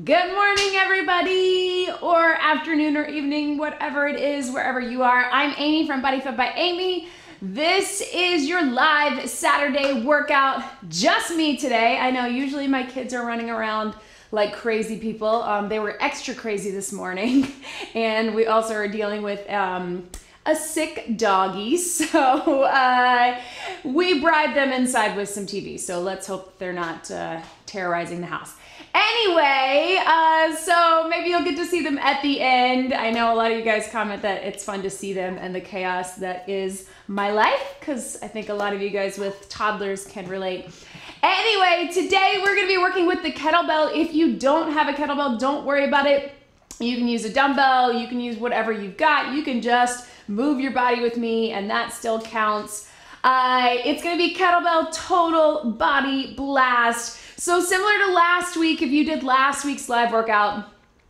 Good morning, everybody, or afternoon or evening, whatever it is, wherever you are. I'm Amy from Body Fit by Amy. This is your live Saturday workout. Just me today. I know usually my kids are running around like crazy people. They were extra crazy this morning. And we also are dealing with a sick doggy. So we bribed them inside with some TV. So let's hope they're not terrorizing the house. Anyway, so maybe you'll get to see them at the end. I know a lot of you guys comment that it's fun to see them and the chaos that is my life, because I think a lot of you guys with toddlers can relate. Anyway, today we're going to be working with the kettlebell. If you don't have a kettlebell, don't worry about it. You can use a dumbbell, you can use whatever you've got. You can just move your body with me and that still counts. It's going to be kettlebell total body blast. So similar to last week, if you did last week's live workout,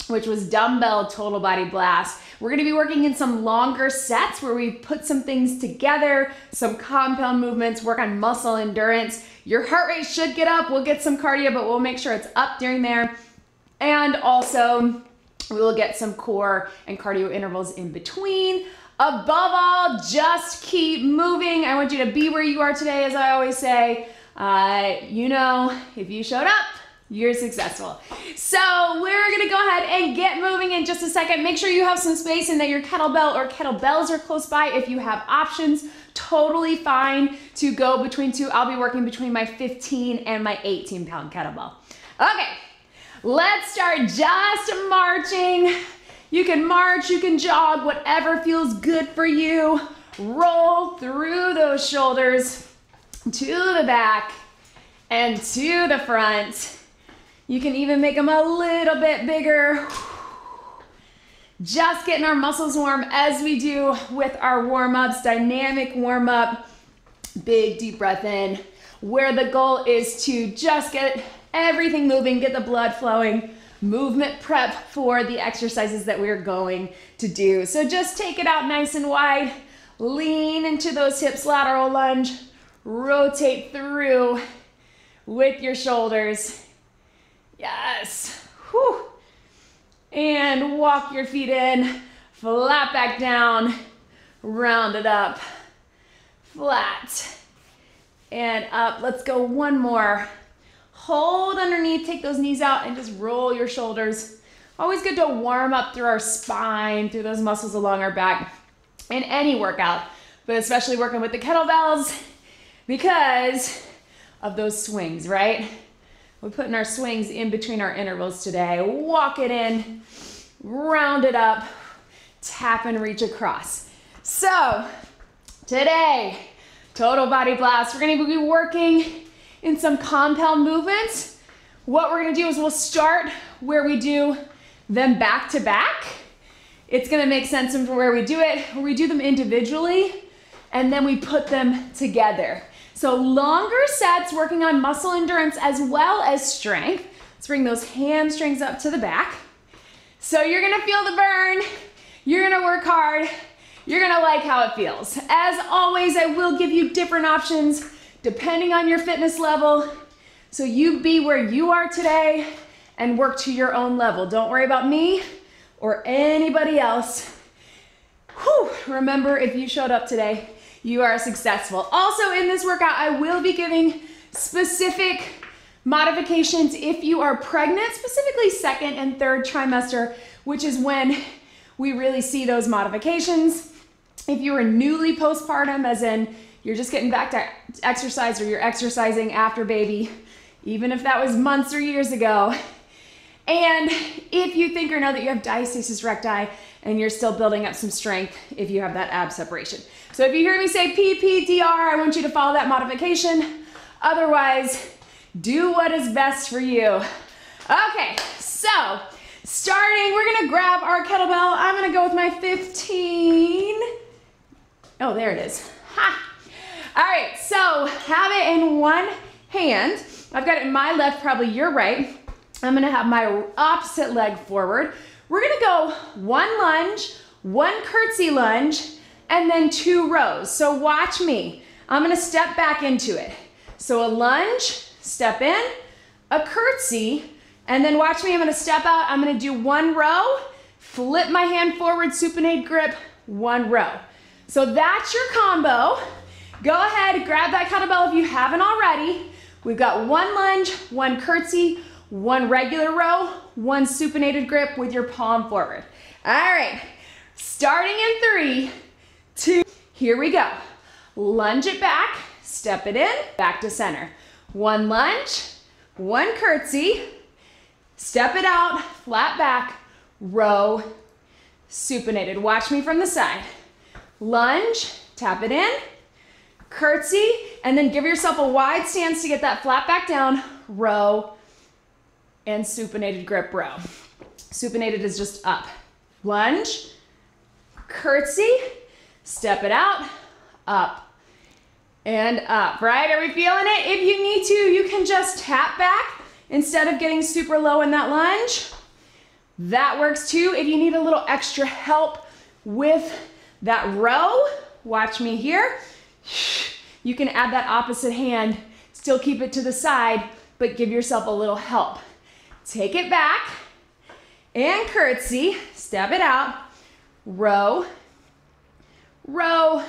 which was dumbbell total body blast, we're gonna be working in some longer sets where we put some things together, some compound movements, work on muscle endurance. Your heart rate should get up. We'll get some cardio, but we'll make sure it's up during there. And also, we will get some core and cardio intervals in between. Above all, just keep moving. I want you to be where you are today, as I always say. You know, if you showed up, you're successful. So we're gonna go ahead and get moving in just a second. Make sure you have some space and that your kettlebell or kettlebells are close by. If you have options, totally fine to go between two. I'll be working between my 15 and my 18-pound kettlebell. Okay, let's start just marching. You can march, you can jog, whatever feels good for you. Roll through those shoulders to the back and to the front. You can even make them a little bit bigger. Just getting our muscles warm as we do with our warm-ups, dynamic warm-up, big deep breath in, where the goal is to just get everything moving, get the blood flowing, movement prep for the exercises that we're going to do. So just take it out nice and wide, lean into those hips, lateral lunge, rotate through with your shoulders. Yes. Whew. And walk your feet in, flat back down, round it up, flat, and up. Let's go one more. Hold underneath, take those knees out, and just roll your shoulders. Always good to warm up through our spine, through those muscles along our back in any workout, but especially working with the kettlebells, because of those swings, right? We're putting our swings in between our intervals today. Walk it in, round it up, tap and reach across. So today, total body blast. We're gonna be working in some compound movements. What we're gonna do is we'll start where we do them back to back. It's gonna make sense from where we do it, where we do them individually, and then we put them together. So longer sets, working on muscle endurance as well as strength. Let's bring those hamstrings up to the back. So you're gonna feel the burn, you're gonna work hard, you're gonna like how it feels. As always, I will give you different options depending on your fitness level. So you be where you are today and work to your own level. Don't worry about me or anybody else. Whew. Remember, if you showed up today, you are successful. Also in this workout, I will be giving specific modifications if you are pregnant, specifically second and third trimester, which is when we really see those modifications. If you are newly postpartum, as in you're just getting back to exercise or you're exercising after baby, even if that was months or years ago. And if you think or know that you have diastasis recti and you're still building up some strength if you have that ab separation. So if you hear me say PPDR, I want you to follow that modification. Otherwise, do what is best for you. Okay, so starting, we're gonna grab our kettlebell. I'm gonna go with my 15. Oh, there it is. Ha! All right, so have it in one hand. I've got it in my left, probably your right. I'm gonna have my opposite leg forward. We're gonna go one lunge, one curtsy lunge, and then 2 rows. So watch me. I'm gonna step back into it. So a lunge, step in, a curtsy, And then watch me, I'm gonna step out, I'm gonna do 1 row, flip my hand forward, supinated grip, 1 row. So that's your combo. Go ahead, grab that kettlebell if you haven't already. We've got 1 lunge, 1 curtsy, 1 regular row, 1 supinated grip with your palm forward. All right, starting in 3, 2, here we go. Lunge it back, step it in, back to center. 1 lunge, 1 curtsy, step it out, flat back, row, supinated. Watch me from the side. Lunge, tap it in, curtsy, and then give yourself a wide stance to get that flat back down, row, and supinated grip row. Supinated is just up. Lunge, curtsy, step it out, up, and up, right? Are we feeling it? If you need to, you can just tap back instead of getting super low in that lunge. That works too. If you need a little extra help with that row, watch me here. You can add that opposite hand, still keep it to the side, but give yourself a little help. Take it back and curtsy, step it out, row, row,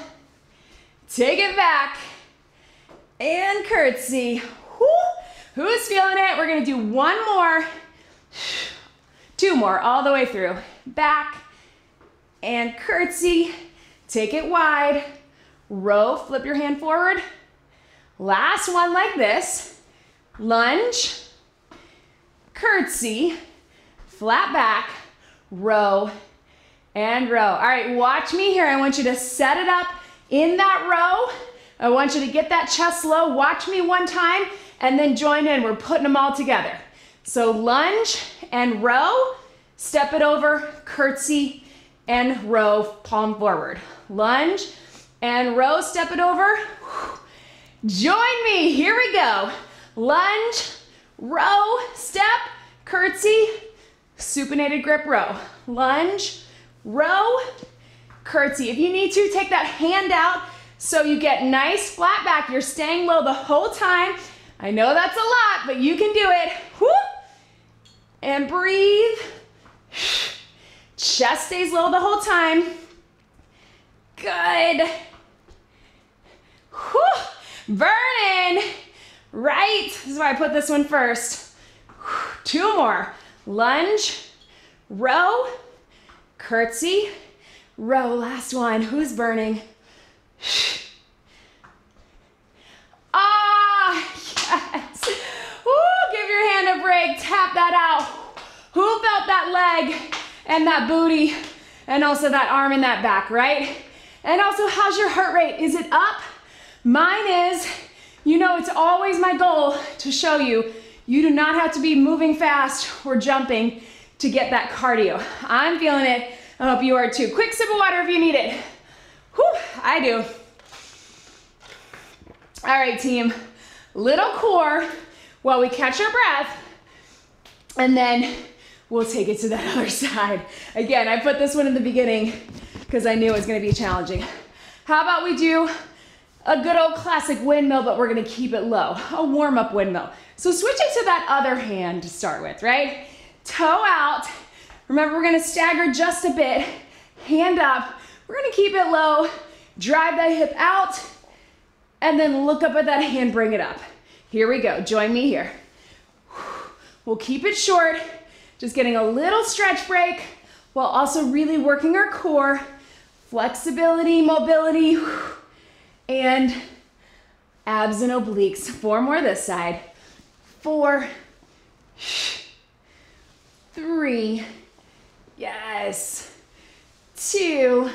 take it back and curtsy. Woo. Who's feeling it? We're gonna do 1 more, 2 more, all the way through. Back and curtsy, take it wide, row, flip your hand forward. Last one like this, lunge, curtsy, flat back, row, and row. All right, watch me here. I want you to set it up in that row. I want you to get that chest low. Watch me 1 time and then join in. We're putting them all together. So lunge and row, step it over, curtsy and row, palm forward. Lunge and row, step it over. Join me, here we go. Lunge, row, step, curtsy, supinated grip row. Lunge, row, curtsy. If you need to, take that hand out so you get nice flat back. You're staying low the whole time. I know that's a lot, but you can do it. Whoop. And breathe. Chest stays low the whole time. Good. Whew. Burning. Right. This is why I put this one first. 2 more. Lunge, row, curtsy, row. Last one. Who's burning? Ah, yes. Woo, give your hand a break. Tap that out. Who felt that leg and that booty and also that arm and that back, right? And also, how's your heart rate? Is it up? Mine is. You know, it's always my goal to show you, you do not have to be moving fast or jumping to get that cardio. I'm feeling it. I hope you are too. Quick sip of water if you need it. Whew, I do. All right, team. Little core while we catch our breath, and then we'll take it to that other side. Again, I put this one in the beginning because I knew it was going to be challenging. How about we do a good old classic windmill, but we're gonna keep it low, a warm-up windmill. So switch it to that other hand to start with, right? Toe out. Remember, we're gonna stagger just a bit, hand up. We're gonna keep it low, drive that hip out, and then look up at that hand, bring it up. Here we go, join me here. We'll keep it short, just getting a little stretch break, while also really working our core, flexibility, mobility, and abs and obliques. 4 more this side. 4, 3, yes, 2,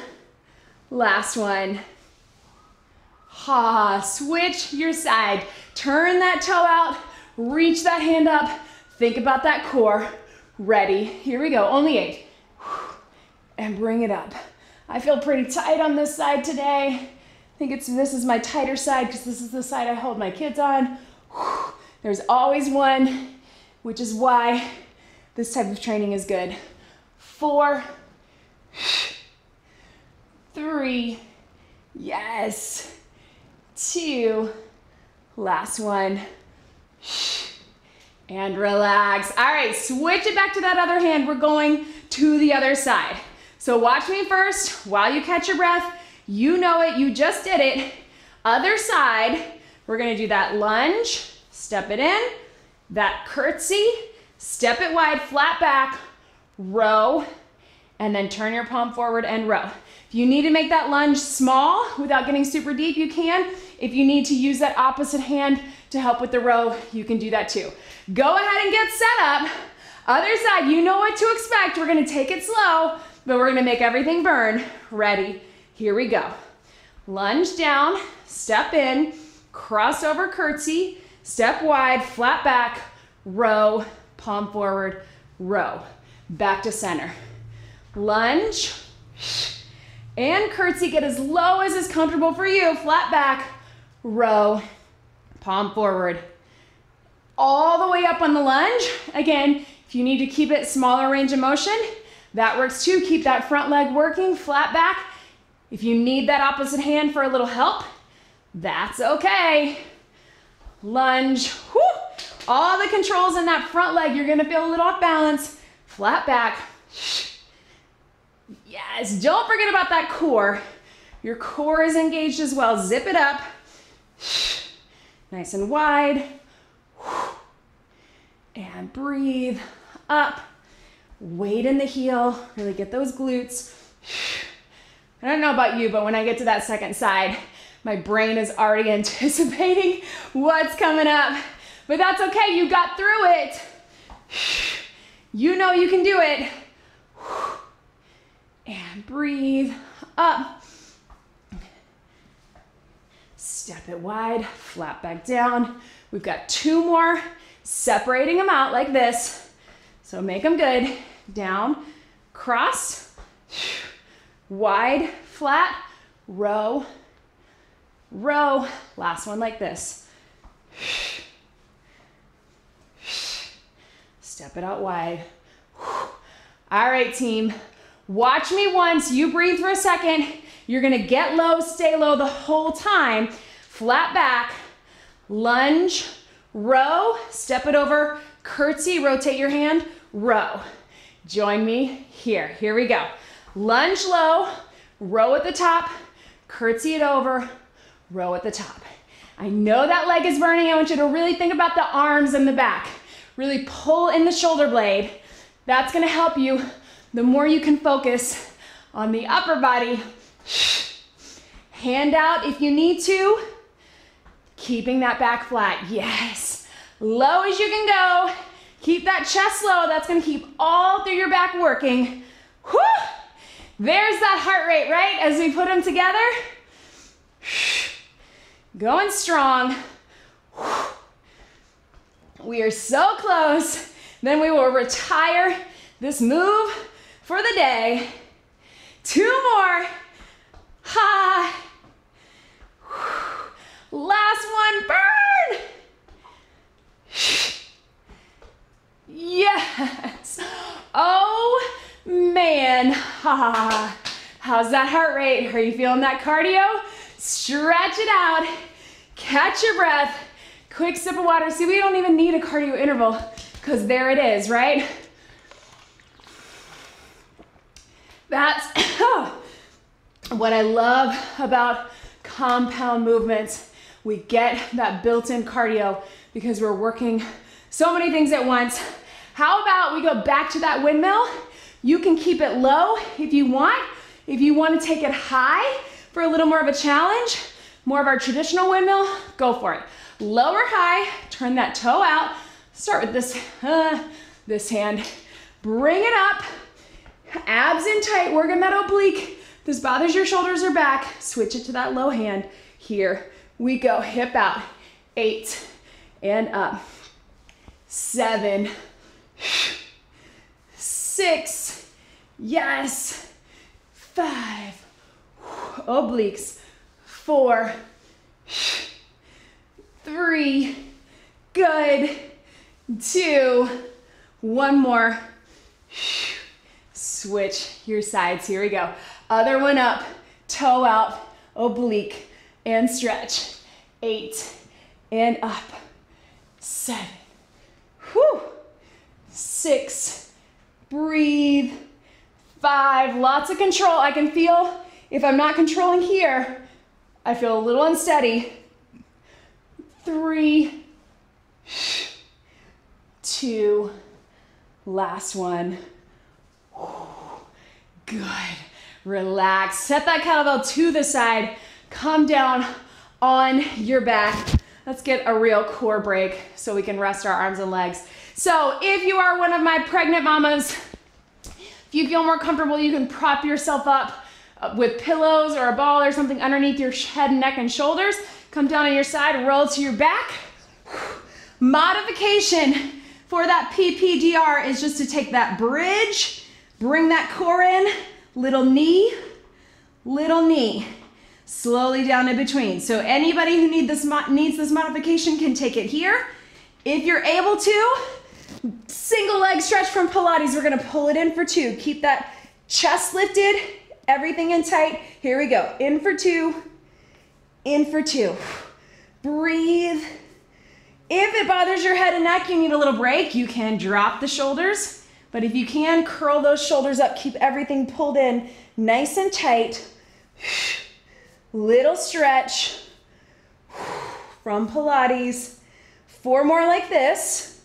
last one. Ha, switch your side. Turn that toe out, reach that hand up, think about that core. Ready, here we go, only 8. And bring it up. I feel pretty tight on this side today. I think this is my tighter side because this is the side I hold my kids on. There's always one, which is why this type of training is good. 4, 3, yes, 2, last one, and relax. All right, switch it back to that other hand. We're going to the other side. So watch me first while you catch your breath. You know it, you just did it. Other side, we're gonna do that lunge, step it in, that curtsy, step it wide, flat back, row, and then turn your palm forward and row. If you need to make that lunge small without getting super deep, you can. If you need to use that opposite hand to help with the row, you can do that too. Go ahead and get set up. Other side, you know what to expect. We're gonna take it slow, but we're gonna make everything burn. Ready, here we go. Lunge down, step in, crossover curtsy, step wide, flat back, row, palm forward, row. Back to center. Lunge and curtsy, get as low as is comfortable for you. Flat back, row, palm forward. All the way up on the lunge. Again, if you need to keep it smaller range of motion, that works too. Keep that front leg working, flat back. If you need that opposite hand for a little help, that's okay. Lunge, whoo. All the controls in that front leg. You're gonna feel a little off balance. Flat back. Yes, don't forget about that core. Your core is engaged as well. Zip it up. Nice and wide. And breathe up. Weight in the heel. Really get those glutes. I don't know about you, but when I get to that second side, my brain is already anticipating what's coming up. But that's okay, you got through it. You know you can do it. And breathe up. Step it wide, flat back down. We've got 2 more, separating them out like this. So make them good. Down, cross, wide, flat, row, row. Last one like this. Step it out wide. All right, team. Watch me once. You breathe for a second. You're gonna get low, stay low the whole time. Flat back, lunge, row, step it over, curtsy, rotate your hand, row. Join me here. Here we go. Lunge low, row at the top, curtsy it over, row at the top. I know that leg is burning. I want you to really think about the arms and the back. Really pull in the shoulder blade. That's gonna help you. The more you can focus on the upper body. Hand out if you need to. Keeping that back flat. Yes. Low as you can go. Keep that chest low. That's gonna keep all through your back working. Whew. There's that heart rate, right? As we put them together. Going strong. We are so close. Then we will retire this move for the day. 2 more. Ha. Last one, burn. Yes. Oh man. Ha. How's that heart rate? Are you feeling that cardio? Stretch it out. Catch your breath. Quick sip of water. See, we don't even need a cardio interval because there it is, right? That's what I love about compound movements. We get that built-in cardio because we're working so many things at once. How about we go back to that windmill? You can keep it low if you want. If you want to take it high for a little more of a challenge, more of our traditional windmill, go for it. Low or high, turn that toe out. Start with this hand. Bring it up. Abs in tight, working that oblique. If this bothers your shoulders or back, switch it to that low hand. Here we go, hip out. 8 and up. 7, 6, yes. 5, obliques. 4, 3, good. 2, 1 more. Switch your sides, here we go. Other one up, toe out, oblique, and stretch. 8 and up. 7. Whew. 6, breathe, 5, lots of control. I can feel, if I'm not controlling here, I feel a little unsteady. 3, 2, last one. Good. Relax. Set that kettlebell to the side. Come down on your back. Let's get a real core break so we can rest our arms and legs. So if you are one of my pregnant mamas, if you feel more comfortable, you can prop yourself up with pillows or a ball or something underneath your head, neck, and shoulders. Come down on your side, roll to your back. Modification for that PPDR is just to take that bridge, bring that core in, little knee, slowly down in between. So anybody who needs this modification can take it here. If you're able to, single leg stretch from Pilates, we're gonna pull it in for 2. Keep that chest lifted, everything in tight. Here we go, in for 2, in for 2. Breathe. If it bothers your head and neck, you need a little break, you can drop the shoulders. But if you can, curl those shoulders up, keep everything pulled in nice and tight. Little stretch from Pilates. 4 more like this.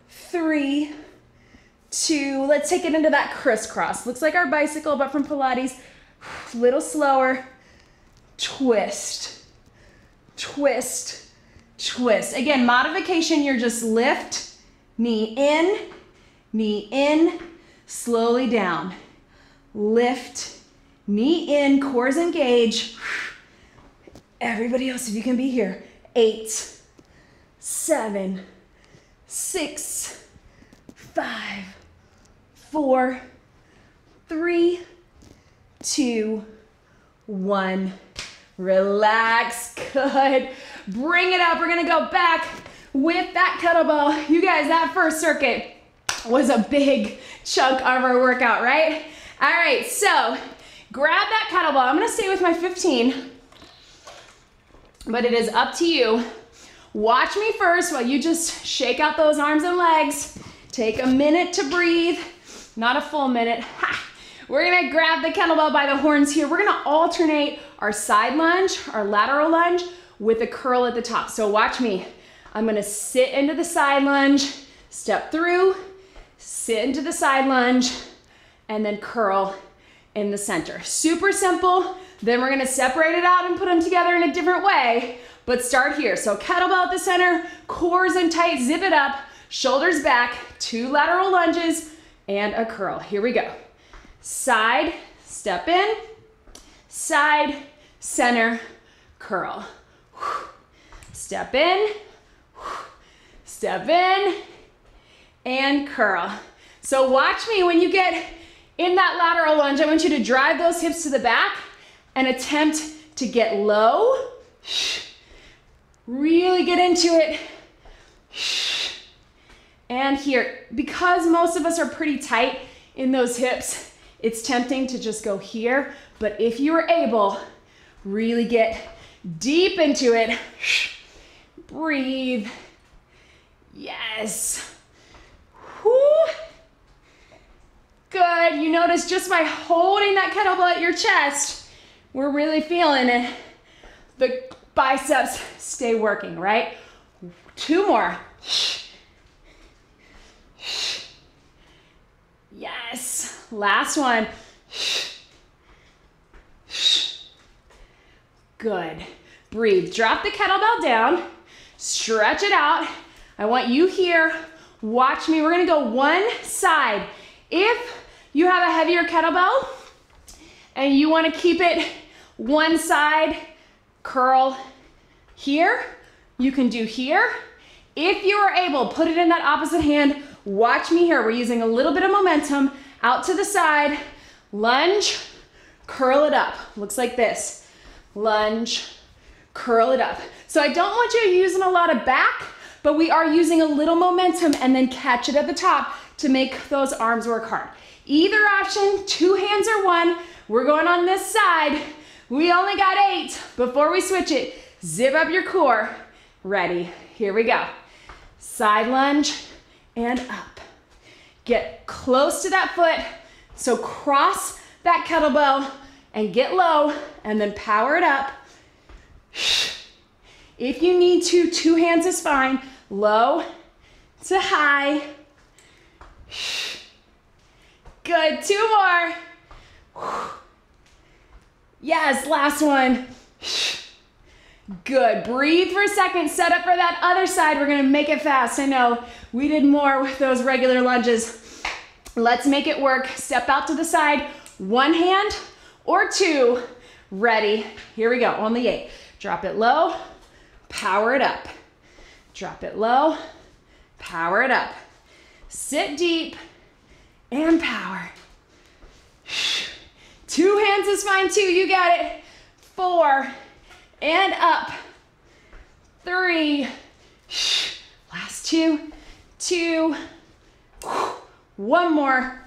3, 2, let's take it into that crisscross. Looks like our bicycle, but from Pilates. Little slower. Twist, twist, twist. Again, modification, you're just lift, knee in, slowly down. Lift, knee in, cores engage. Everybody else, if you can be here. 8, 7, 6, 5, 4, 3, 2, 1. Relax, good. Bring it up, we're gonna go back with that kettlebell. You guys, that first circuit was a big chunk of our workout, right? All right, so grab that kettlebell. I'm gonna stay with my 15, but it is up to you. Watch me first while you just shake out those arms and legs. Take a minute to breathe, not a full minute. Ha. We're gonna grab the kettlebell by the horns here. We're gonna alternate our side lunge, our lateral lunge, with a curl at the top. So watch me. I'm gonna sit into the side lunge, step through, sit into the side lunge, and then curl in the center. Super simple. Then we're gonna separate it out and put them together in a different way, but start here. So kettlebell at the center, cores in tight, zip it up, shoulders back, 2 lateral lunges, and a curl. Here we go. Side, step in, side, center, curl. Step in, and curl. So watch me when you get in that lateral lunge. I want you to drive those hips to the back and attempt to get low. Really get into it. And here, because most of us are pretty tight in those hips, it's tempting to just go here, but if you are able, really get deep into it. Breathe. Yes. Whew. Good. You notice just by holding that kettlebell at your chest, we're really feeling it. The biceps stay working, right? 2 more. Yes. Last one. Good. Breathe. Drop the kettlebell down. Stretch it out. I want you here. Watch me. We're going to go one side. If you have a heavier kettlebell and you want to keep it one side, curl here, you can do here. If you are able, put it in that opposite hand. Watch me here. We're using a little bit of momentum out to the side. Lunge, curl it up. Looks like this. Lunge, curl it up. So I don't want you using a lot of back, but we are using a little momentum and then catch it at the top to make those arms work hard. Either option, 2 hands or 1. We're going on this side. We only got 8. Before we switch it, zip up your core. Ready, here we go. Side lunge and up. Get close to that foot. So cross that kettlebell and get low and then power it up. If you need to, 2 hands is fine. Low to high. Good, 2 more. Yes, last one. Good, breathe for a second, set up for that other side. We're gonna make it fast. I know we did more with those regular lunges. Let's make it work. Step out to the side, 1 hand or 2. Ready, here we go, only 8. Drop it low, power it up. Drop it low, power it up. Sit deep and power. 2 hands is fine too, you got it. 4 and up. 3, last 2, 2, 1 more.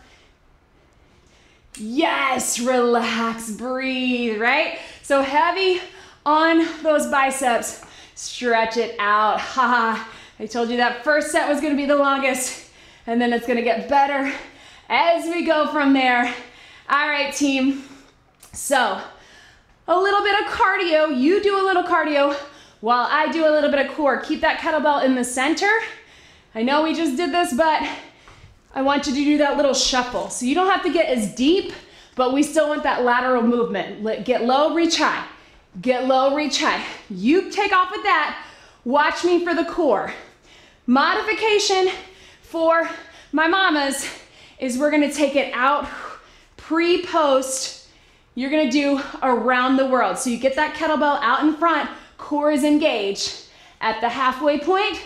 Yes, relax, breathe, right? So heavy on those biceps, stretch it out. Ha, I told you that first set was gonna be the longest, and then it's gonna get better as we go from there. All right, team. So, a little bit of cardio. You do a little cardio while I do a little bit of core. Keep that kettlebell in the center. I know we just did this, but I want you to do that little shuffle. So you don't have to get as deep, but we still want that lateral movement. Get low, reach high. Get low, reach high. You take off with that. Watch me for the core. Modification for my mamas is we're gonna take it out pre-post. You're gonna do around the world. So you get that kettlebell out in front, core is engaged. At the halfway point,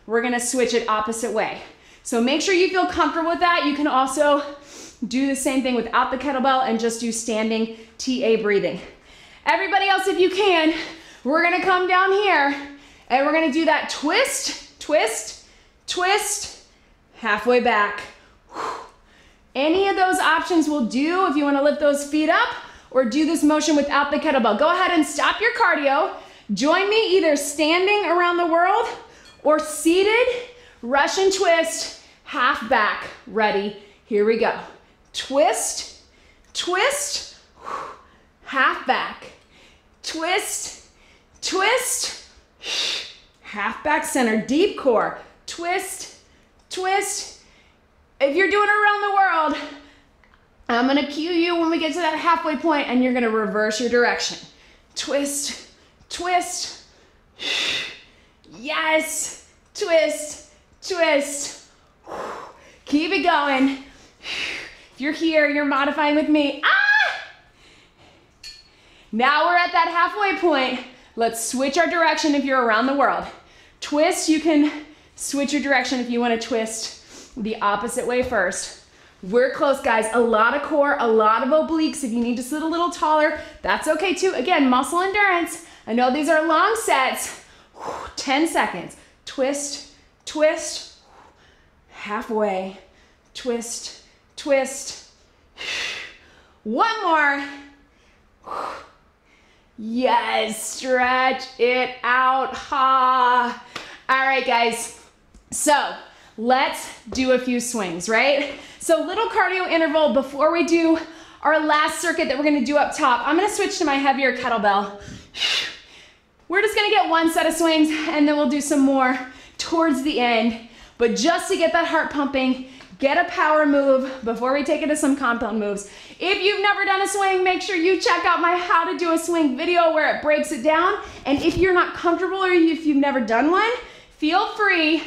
we're gonna switch it opposite way. So make sure you feel comfortable with that. You can also do the same thing without the kettlebell and just do standing TA breathing. Everybody else, if you can, we're gonna come down here and we're gonna do that twist, twist, twist, halfway back. Any of those options will do if you wanna lift those feet up or do this motion without the kettlebell. Go ahead and stop your cardio. Join me either standing around the world or seated, Russian twist, half back. Ready, here we go. Twist, twist, half back. Twist, twist, half back center, deep core. Twist, twist. If you're doing it around the world, I'm gonna cue you when we get to that halfway point and you're gonna reverse your direction. Twist, twist, yes, twist, twist. Keep it going. If you're here, you're modifying with me. Now we're at that halfway point. Let's switch our direction if you're around the world. Twist, you can switch your direction if you want to twist the opposite way first. We're close, guys. A lot of core, a lot of obliques. If you need to sit a little taller, that's okay too. Again, muscle endurance. I know these are long sets. 10 seconds. Twist, twist, halfway. Twist, twist. 1 more. Yes, stretch it out. Ha. All right, guys. So let's do a few swings, right? So little cardio interval before we do our last circuit that we're gonna do up top. I'm gonna switch to my heavier kettlebell. We're just gonna get 1 set of swings and then we'll do some more towards the end. But just to get that heart pumping, get a power move before we take it to some compound moves. If you've never done a swing, make sure you check out my how to do a swing video where it breaks it down. And if you're not comfortable or if you've never done one, feel free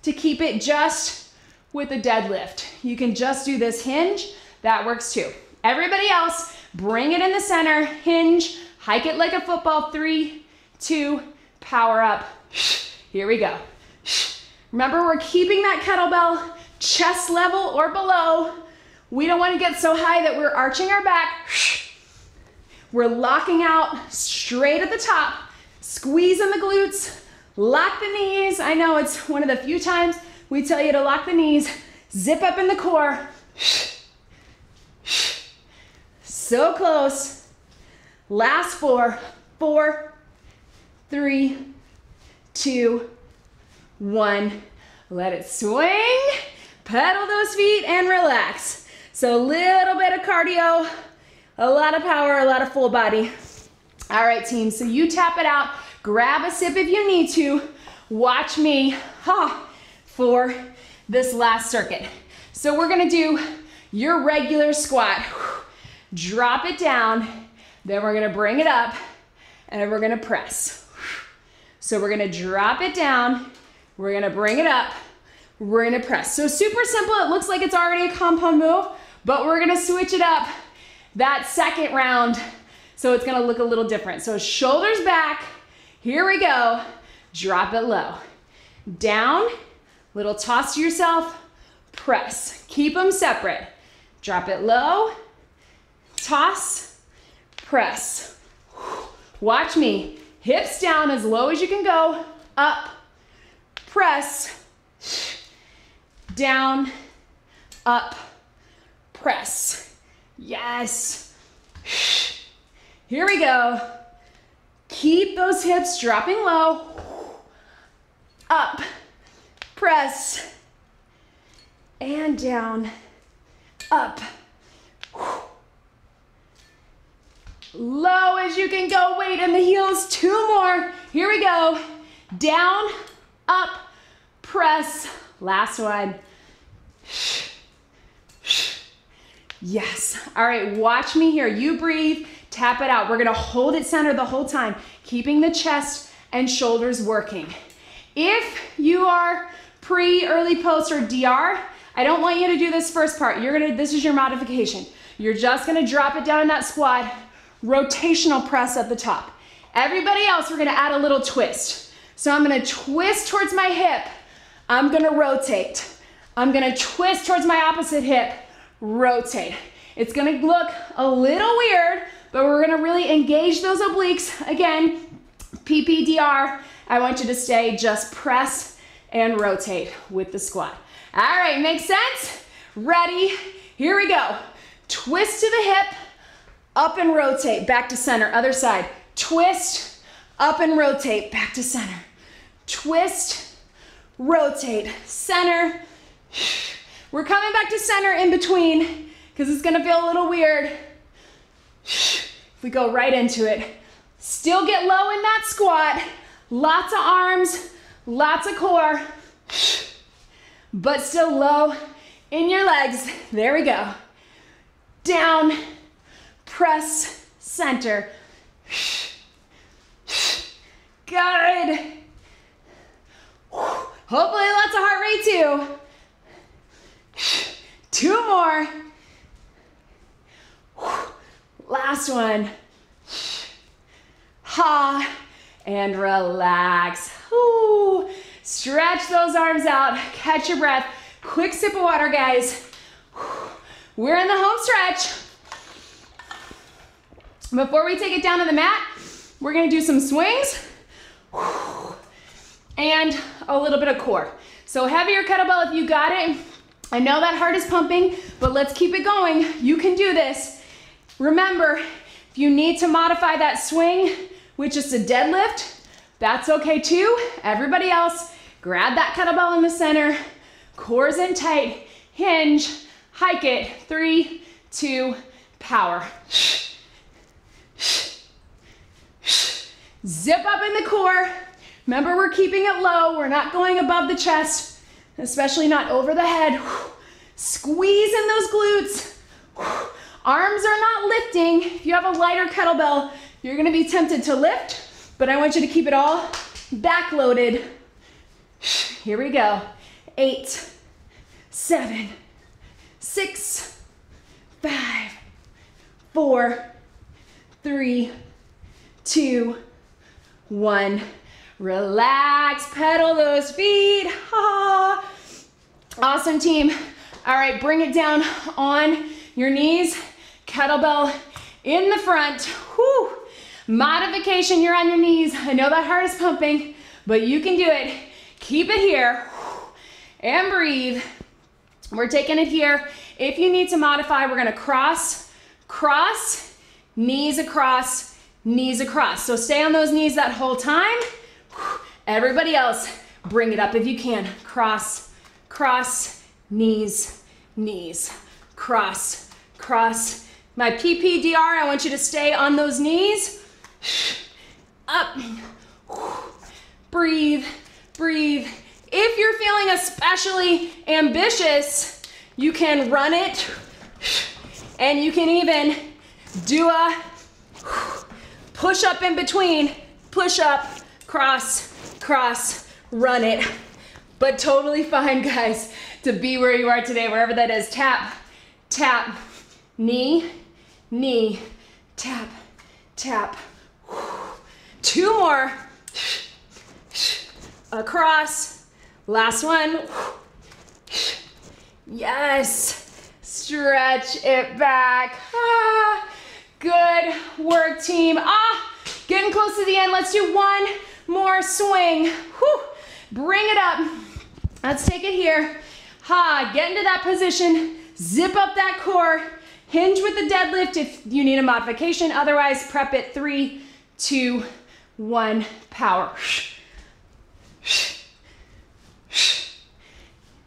to keep it just with a deadlift. You can just do this hinge, that works too. Everybody else, bring it in the center, hinge, hike it like a football, 3, 2, power up. Here we go. Remember, we're keeping that kettlebell chest level or below. We don't want to get so high that we're arching our back. We're locking out straight at the top, squeezing the glutes, lock the knees. I know it's one of the few times we tell you to lock the knees, zip up in the core. So close. Last 4, 4, 3, 2, 1. Let it swing. pedal those feet and relax. So a little bit of cardio, a lot of power, a lot of full body. All right, team, so you tap it out, grab a sip if you need to. Watch me for this last circuit. So we're gonna do your regular squat. Drop it down, then we're gonna bring it up, and we're gonna press. So we're gonna drop it down, we're gonna bring it up, we're gonna press. So super simple, it looks like it's already a compound move, but we're gonna switch it up that second round, so it's gonna look a little different. So shoulders back, here we go, drop it low. Down, little toss to yourself, press. Keep them separate. Drop it low, toss, press. Watch me. Hips down as low as you can go, up, press, down, up, press. Yes. Here we go. Keep those hips dropping low, up, press, and down, up. Low as you can go, weight in the heels, 2 more. Here we go. Down, up, press. Last one. Yes. All right, watch me here. You breathe, tap it out. We're gonna hold it centered the whole time, keeping the chest and shoulders working. If you are pre, early post, or DR, I don't want you to do this first part. This is your modification. You're just gonna drop it down in that squat, rotational press at the top. Everybody else, we're gonna add a little twist. So I'm gonna twist towards my hip, I'm gonna rotate. I'm gonna twist towards my opposite hip, rotate. It's gonna look a little weird, but we're gonna really engage those obliques. Again, PPDR, I want you to stay just press and rotate with the squat. All right, makes sense? Ready? Here we go. Twist to the hip, up and rotate, back to center, other side. Twist, up and rotate, back to center. Twist, rotate, center. We're coming back to center in between because it's gonna feel a little weird. If we go right into it. Still get low in that squat. Lots of arms, lots of core, but still low in your legs. There we go. Down, press, center. Good. Hopefully lots of heart rate too. 2 more. Last one. Ha, and relax. Ooh. Stretch those arms out, catch your breath. Quick sip of water, guys. We're in the home stretch. Before we take it down to the mat, we're gonna do some swings and a little bit of core. So heavier kettlebell if you got it. I know that heart is pumping, but let's keep it going. You can do this. Remember, if you need to modify that swing with just a deadlift, that's okay too. Everybody else, grab that kettlebell in the center, core's in tight, hinge, hike it, 3, 2, power. Zip up in the core. Remember, we're keeping it low. We're not going above the chest, especially not over the head. Squeeze in those glutes. Arms are not lifting. If you have a lighter kettlebell, you're gonna be tempted to lift, but I want you to keep it all backloaded. Here we go. 8, 7, 6, 5, 4, 3, 2, 1. Relax, pedal those feet. Ah. Awesome, team. All right, bring it down on your knees. Kettlebell in the front. Whew. Modification, you're on your knees. I know that heart is pumping, but you can do it. Keep it here and breathe. We're taking it here. If you need to modify, we're gonna cross, cross, knees across, knees across. So stay on those knees that whole time. Everybody else, bring it up if you can. Cross, cross, knees, knees, cross, cross. My PPDR, I want you to stay on those knees. Up, breathe, breathe. If you're feeling especially ambitious, you can run it, and you can even do a push up in between, push up, cross, cross, run it. But totally fine, guys, to be where you are today, wherever that is. Tap, tap, knee, knee, tap, tap. 2 more. Across. Last one. Yes. Stretch it back. Ah. Good work, team. Getting close to the end. Let's do one more swing. Whew. Bring it up. Let's take it here. Get into that position. Zip up that core. Hinge with the deadlift if you need a modification. Otherwise, prep it. 3, 2, 1, power.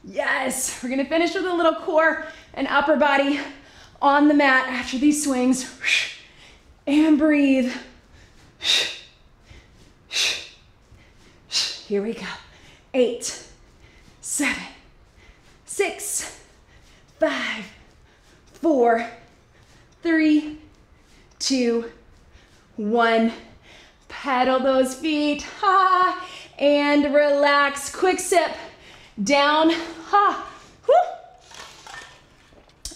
Yes, we're gonna finish with a little core and upper body on the mat after these swings. And breathe. Here we go. 8, 7, 6, 5, 4, 3, 2, 1. Pedal those feet, and relax. Quick sip, down, whoo.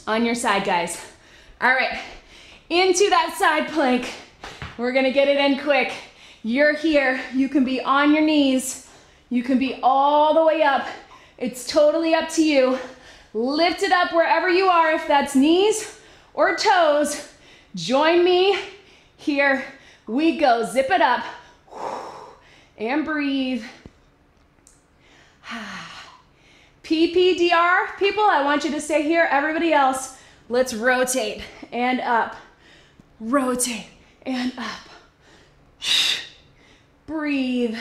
On your side, guys. All right, into that side plank. We're gonna get it in quick. You're here, you can be on your knees. You can be all the way up. It's totally up to you. Lift it up wherever you are, if that's knees or toes. Join me. Here we go. Zip it up. And breathe. PPDR, people, I want you to stay here. Everybody else, let's rotate and up. Rotate and up. Breathe.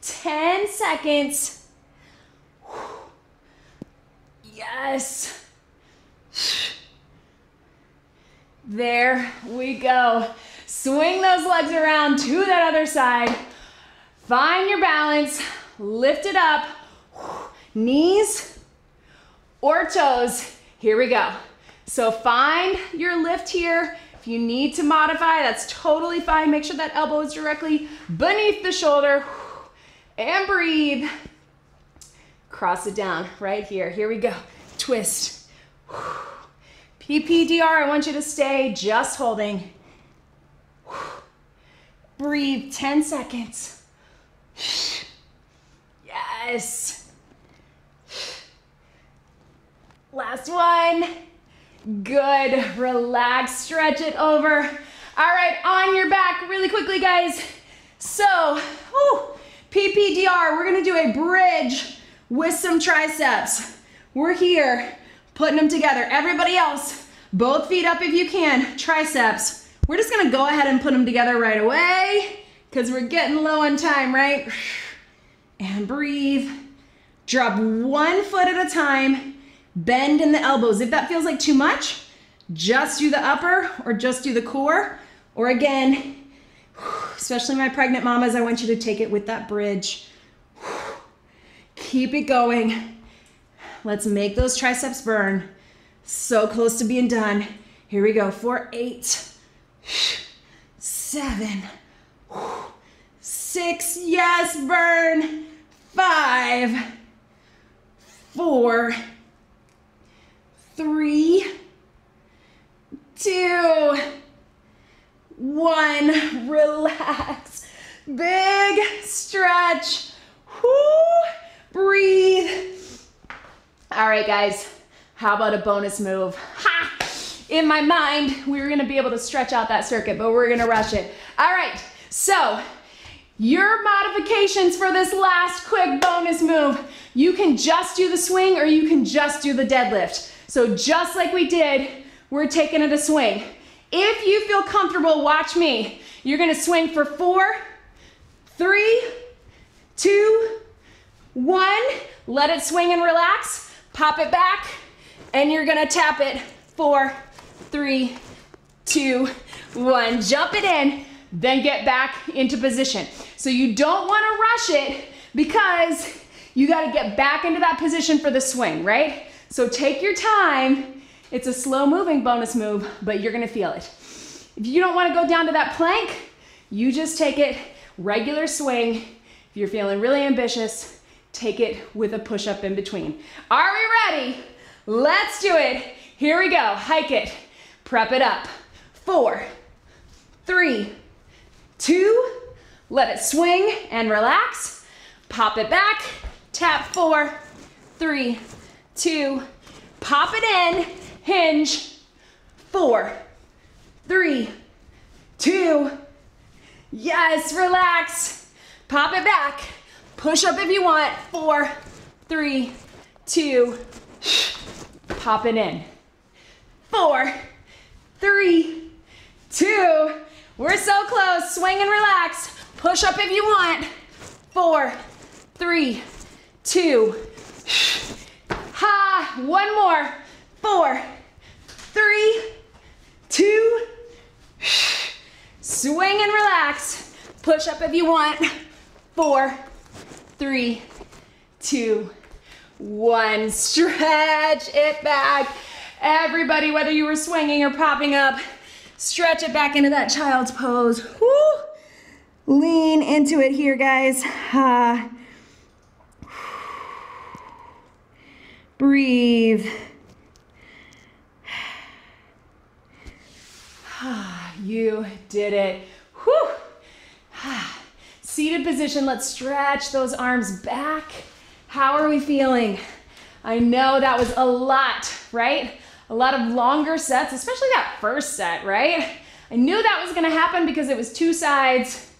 10 seconds. Yes. There we go. Swing those legs around to that other side. Find your balance. Lift it up. Knees or toes. Here we go. So find your lift here. If you need to modify, that's totally fine. Make sure that elbow is directly beneath the shoulder. And breathe. Cross it down right here. Here we go. Twist. PPDR, I want you to stay just holding. Breathe, 10 seconds. Yes. Last one. Good. Relax, stretch it over. All right, on your back really quickly, guys. So, PPDR, we're gonna do a bridge with some triceps. We're here, putting them together. Everybody else, both feet up if you can, triceps. We're just gonna go ahead and put them together right away because we're getting low on time, right? And breathe. Drop one foot at a time. Bend in the elbows. If that feels like too much, just do the upper or just do the core. Or again, especially my pregnant mamas, I want you to take it with that bridge. Keep it going. Let's make those triceps burn. So close to being done. Here we go. For 8, 7, 6, yes, burn. 5, 4, 3, 2, 1. Relax. Big stretch. Breathe. All right, guys. How about a bonus move? In my mind, we were gonna be able to stretch out that circuit, but we're gonna rush it. All right, so your modifications for this last quick bonus move, you can just do the swing or you can just do the deadlift. So just like we did, we're taking it a swing. If you feel comfortable, watch me. You're gonna swing for 4, 3, 2, 1. Let it swing and relax. Pop it back, and you're gonna tap it. 4, 3, 2, 1. Jump it in, then get back into position. So you don't wanna rush it because you gotta get back into that position for the swing, right? So take your time. It's a slow moving bonus move, but you're gonna feel it. If you don't wanna go down to that plank, you just take it regular swing. If you're feeling really ambitious, take it with a push-up in between. Are we ready? Let's do it. Here we go. Hike it. Prep it up. 4, 3, 2. Let it swing and relax. Pop it back. Tap. 4, 3, 2. Pop it in. Hinge. 4, 3, 2. Yes, relax. Pop it back. Push up if you want. 4, 3, 2. Pop it in. 4, 3, 2. We're so close. Swing and relax. Push up if you want. 4, 3, 2. Ha, one more. 4, 3, 2. Swing and relax. Push up if you want. 4, 3, 2, 1. Stretch it back. Everybody, whether you were swinging or popping up, stretch it back into that child's pose. Woo. Lean into it here, guys. Breathe. You did it. Whew. Seated position, let's stretch those arms back. How are we feeling? I know that was a lot, right? A lot of longer sets, especially that first set, right? I knew that was gonna happen because it was 2 sides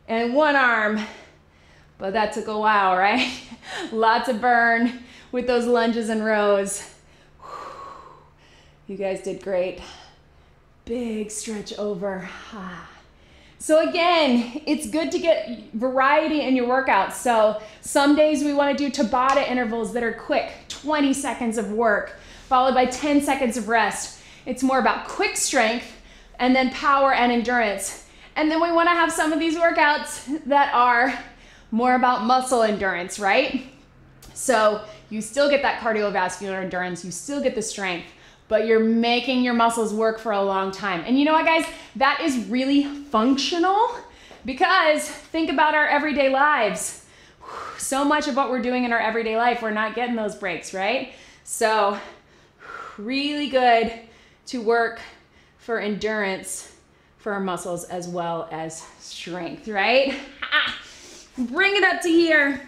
and 1 arm, but that took a while, right? Lots of burn with those lunges and rows. You guys did great. Big stretch over. So again, it's good to get variety in your workouts. So some days we want to do Tabata intervals that are quick, 20 seconds of work, followed by 10 seconds of rest. It's more about quick strength and then power and endurance. And then we want to have some of these workouts that are more about muscle endurance, right? So you still get that cardiovascular endurance, you still get the strength, but you're making your muscles work for a long time. And you know what, guys? That is really functional because think about our everyday lives. So much of what we're doing in our everyday life, we're not getting those breaks, right? So really good to work for endurance for our muscles as well as strength, right? Bring it up to here.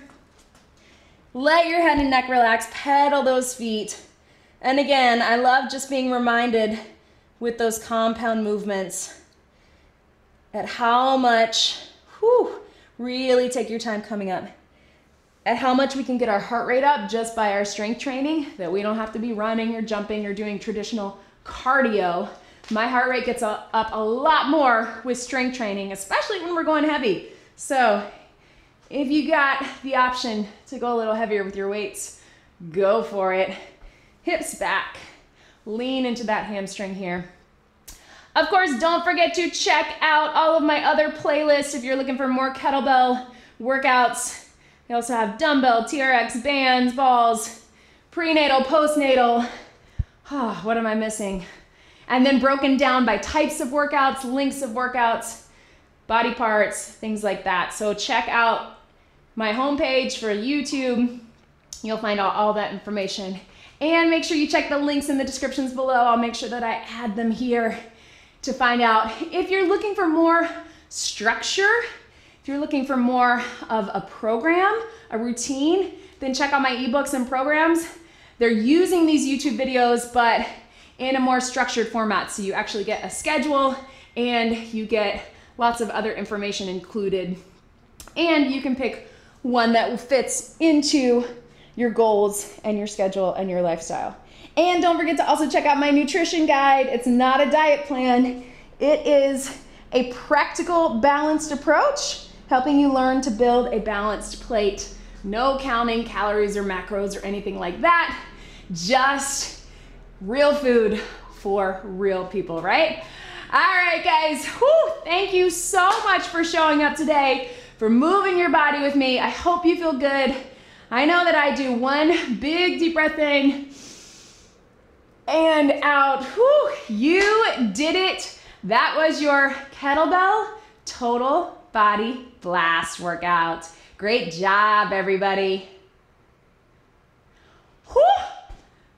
Let your head and neck relax, pedal those feet. And again, I love just being reminded with those compound movements at how much, really take your time coming up, at how much we can get our heart rate up just by our strength training, that we don't have to be running or jumping or doing traditional cardio. My heart rate gets up a lot more with strength training, especially when we're going heavy. So if you got the option to go a little heavier with your weights, go for it. Hips back, lean into that hamstring here. Of course, don't forget to check out all of my other playlists if you're looking for more kettlebell workouts. We also have dumbbell, TRX, bands, balls, prenatal, postnatal. What am I missing? And then broken down by types of workouts, links of workouts, body parts, things like that. So check out my homepage for YouTube. You'll find all that information. And make sure you check the links in the descriptions below. I'll make sure that I add them here to find out. If you're looking for more structure, if you're looking for more of a program, a routine, then check out my ebooks and programs. They're using these YouTube videos, but in a more structured format. So you actually get a schedule and you get lots of other information included. And you can pick one that fits into your goals and your schedule and your lifestyle. And don't forget to also check out my nutrition guide. It's not a diet plan. It is a practical, balanced approach, helping you learn to build a balanced plate No counting calories or macros or anything like that. Just real food for real people, right? All right, guys. Whew, thank you so much for showing up today, for moving your body with me. I hope you feel good. I know that I do. One big deep breath in and out. Whew, you did it. That was your kettlebell total body blast workout. Great job, everybody. Whew.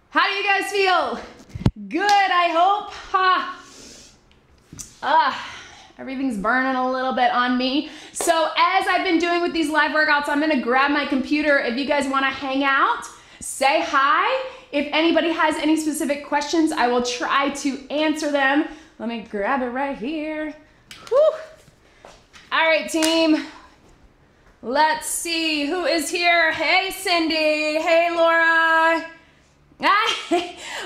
How do you guys feel? Good, I hope. Everything's burning a little bit on me. So as I've been doing with these live workouts, I'm gonna grab my computer. If you guys wanna hang out, say hi. If anybody has any specific questions, I will try to answer them. Let me grab it right here. Whew. All right, team. Let's see who is here. Hey, Cindy. Hey, Laura.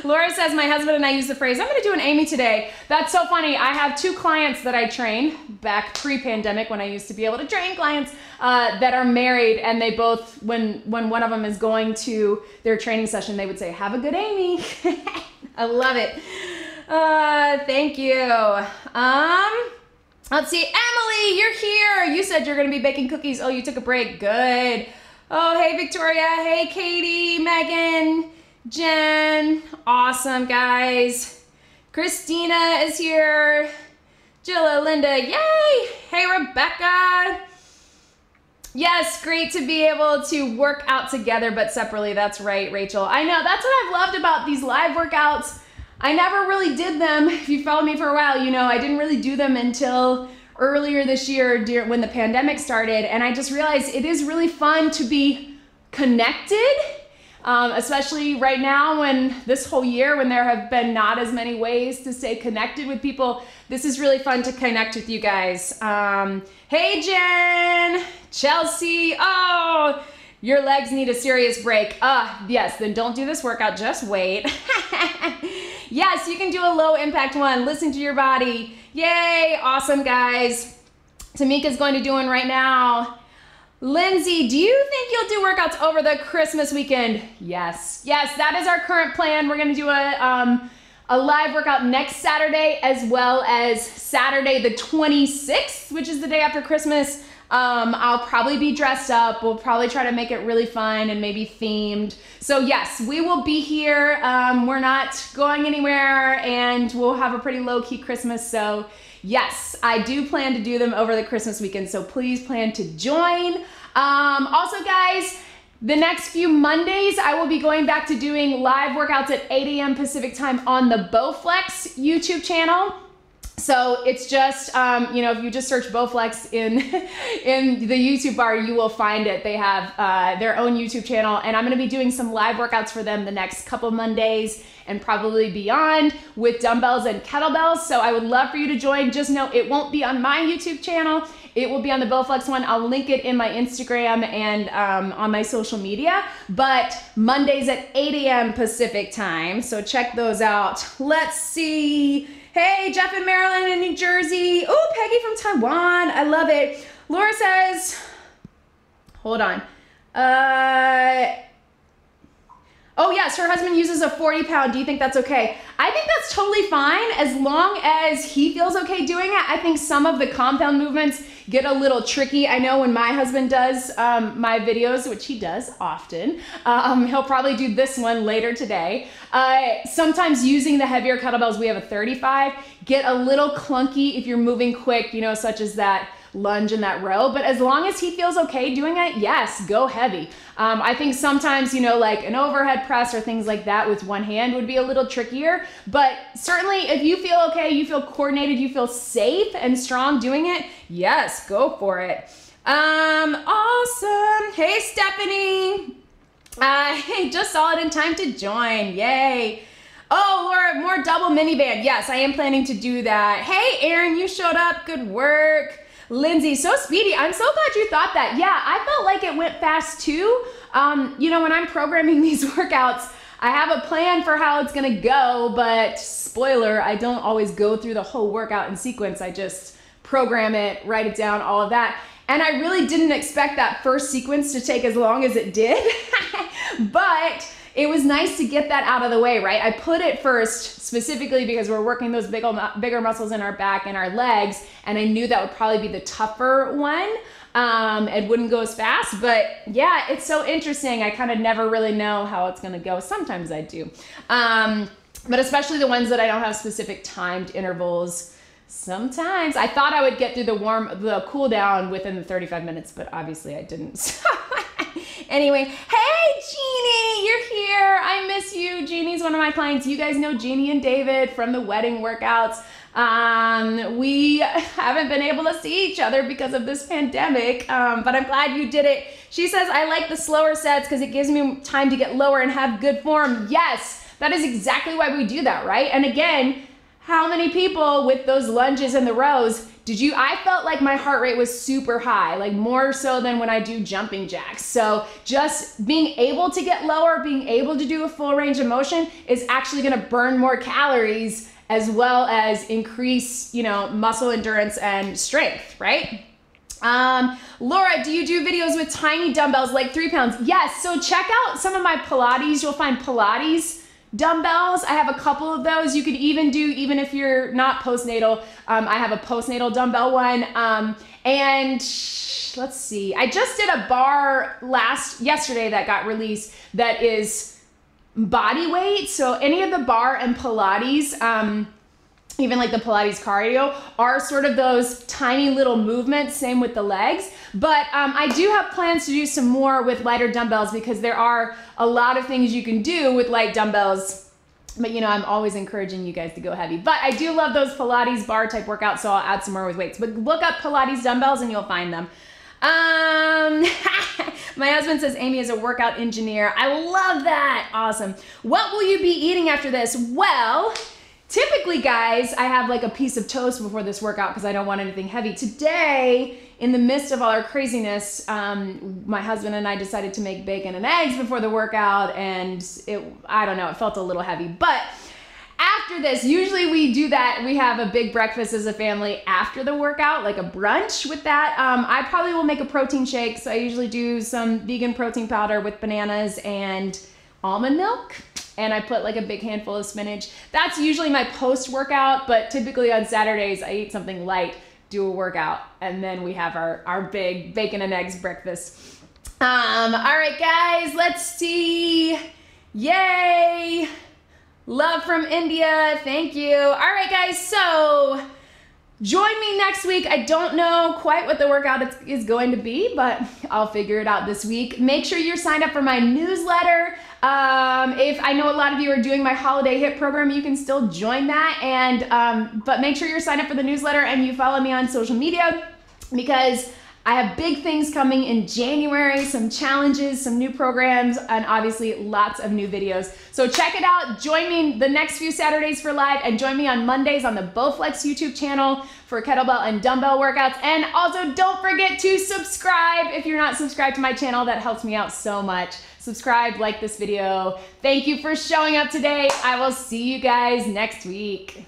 Laura says, my husband and I use the phrase, I'm gonna do an Amy today. That's so funny. I have 2 clients that I train back pre-pandemic when I used to be able to train clients that are married, and they both, when one of them is going to their training session, they would say, have a good Amy. I love it. Thank you. Let's see, Emily, you're here. You said you're gonna be baking cookies. Oh, you took a break, good. Oh, hey, Victoria. Hey, Katie, Megan, Jen, awesome, guys. Christina is here. Jilla, Linda, yay. Hey, Rebecca. Yes, great to be able to work out together, but separately. That's right, Rachel. I know, that's what I've loved about these live workouts. I never really did them. If you followed me for a while, you know, I didn't really do them until earlier this year when the pandemic started. And I just realized it is really fun to be connected. Especially right now, when this whole year, when there have been not as many ways to stay connected with people, this is really fun to connect with you guys. Hey, Jen, Chelsea, oh, your legs need a serious break. Yes, then don't do this workout, just wait. Yes, you can do a low impact one. Listen to your body. Yay, awesome, guys. Tamika's going to do one right now. Lindsay, do you think you'll do workouts over the Christmas weekend? Yes. Yes, that is our current plan. We're going to do a live workout next Saturday, as well as Saturday the 26th, which is the day after Christmas. I'll probably be dressed up. We'll probably try to make it really fun and maybe themed. So yes, we will be here. We're not going anywhere, and we'll have a pretty low-key Christmas. So yes, I do plan to do them over the Christmas weekend, so please plan to join. Also, guys, the next few Mondays, I will be going back to doing live workouts at 8 a.m. Pacific time on the Bowflex YouTube channel. So it's just, you know, if you just search Bowflex in the YouTube bar, you will find it. They have their own YouTube channel, and I'm going to be doing some live workouts for them the next couple Mondays and probably beyond with dumbbells and kettlebells. So I would love for you to join. Just know it won't be on my YouTube channel. It will be on the Bowflex one. I'll link it in my Instagram and on my social media, but Mondays at 8 a.m. Pacific time. So check those out. Let's see. Hey, Jeff in Maryland and New Jersey. Oh, Peggy from Taiwan. I love it. Laura says, hold on. Oh yes, her husband uses a 40-pound. Do you think that's okay? I think that's totally fine as long as he feels okay doing it. I think some of the compound movements get a little tricky. I know when my husband does my videos, which he does often, he'll probably do this one later today. Sometimes using the heavier kettlebells, we have a 35, get a little clunky if you're moving quick, you know, such as that lunge and that row, but as long as he feels okay doing it, yes, go heavy. I think sometimes, you know, like an overhead press or things like that with one hand would be a little trickier, but certainly if you feel okay, you feel coordinated, you feel safe and strong doing it, yes, go for it. Awesome. Hey, Stephanie. I just saw it in time to join. Yay. Oh, Laura, more double mini band. Yes, I am planning to do that. Hey, Aaron, you showed up. Good work. Lindsay, so speedy. I'm so glad you thought that. Yeah, I felt like it went fast too. You know, when I'm programming these workouts, I have a plan for how it's gonna go, but spoiler, I don't always go through the whole workout in sequence. I just program it, write it down, all of that. And I really didn't expect that first sequence to take as long as it did, but it was nice to get that out of the way, right? I put it first specifically because we're working those bigger muscles in our back and our legs, and I knew that would probably be the tougher one. It wouldn't go as fast, but yeah, it's so interesting. I kind of never really know how it's gonna go. Sometimes I do, but especially the ones that I don't have specific timed intervals. Sometimes I thought I would get through the cool down within the 35 minutes, but obviously I didn't. Anyway, hey Jeannie, you're here. I miss you. Jeannie's one of my clients. You guys know Jeannie and David from the wedding workouts. We haven't been able to see each other because of this pandemic, but I'm glad you did it. She says, I like the slower sets because it gives me time to get lower and have good form. Yes, that is exactly why we do that, right? And again, how many people with those lunges and the rows I felt like my heart rate was super high, like more so than when I do jumping jacks. So just being able to get lower, being able to do a full range of motion is actually gonna burn more calories as well as increase, muscle endurance and strength, right? Laura, do you do videos with tiny dumbbells like 3 pounds? Yes, so check out some of my Pilates. You'll find Pilates dumbbells. I have a couple of those. You could even do, even if you're not postnatal, I have a postnatal dumbbell one. And let's see, I just did a bar yesterday that got released that is body weight. So any of the bar and Pilates, even like the Pilates cardio, are sort of those tiny little movements, same with the legs. But I do have plans to do some more with lighter dumbbells because there are a lot of things you can do with light dumbbells. But I'm always encouraging you guys to go heavy. But I do love those Pilates bar type workouts, so I'll add some more with weights. But look up Pilates dumbbells and you'll find them. My husband says Amy is a workout engineer. I love that. Awesome. What will you be eating after this? Well, typically, guys, I have like a piece of toast before this workout because I don't want anything heavy. Today, in the midst of all our craziness, my husband and I decided to make bacon and eggs before the workout, and I don't know, it felt a little heavy. But after this, usually we do that. We have a big breakfast as a family after the workout, like a brunch with that. I probably will make a protein shake. So I usually do some vegan protein powder with bananas and almond milk. And I put like a big handful of spinach. That's usually my post-workout, but typically on Saturdays, I eat something light, do a workout, and then we have our big bacon and eggs breakfast. All right, guys, let's see. Yay. Love from India, thank you. All right, guys, so join me next week. I don't know quite what the workout is going to be, but I'll figure it out this week. Make sure you're signed up for my newsletter. If I know a lot of you are doing my holiday hit program, you can still join that. And but make sure you're signed up for the newsletter and you follow me on social media because I have big things coming in January, some challenges, some new programs, and obviously lots of new videos. So check it out. Join me the next few Saturdays for live and join me on Mondays on the Bowflex YouTube channel for kettlebell and dumbbell workouts. And also don't forget to subscribe. If you're not subscribed to my channel, that helps me out so much. Subscribe, like this video. Thank you for showing up today. I will see you guys next week.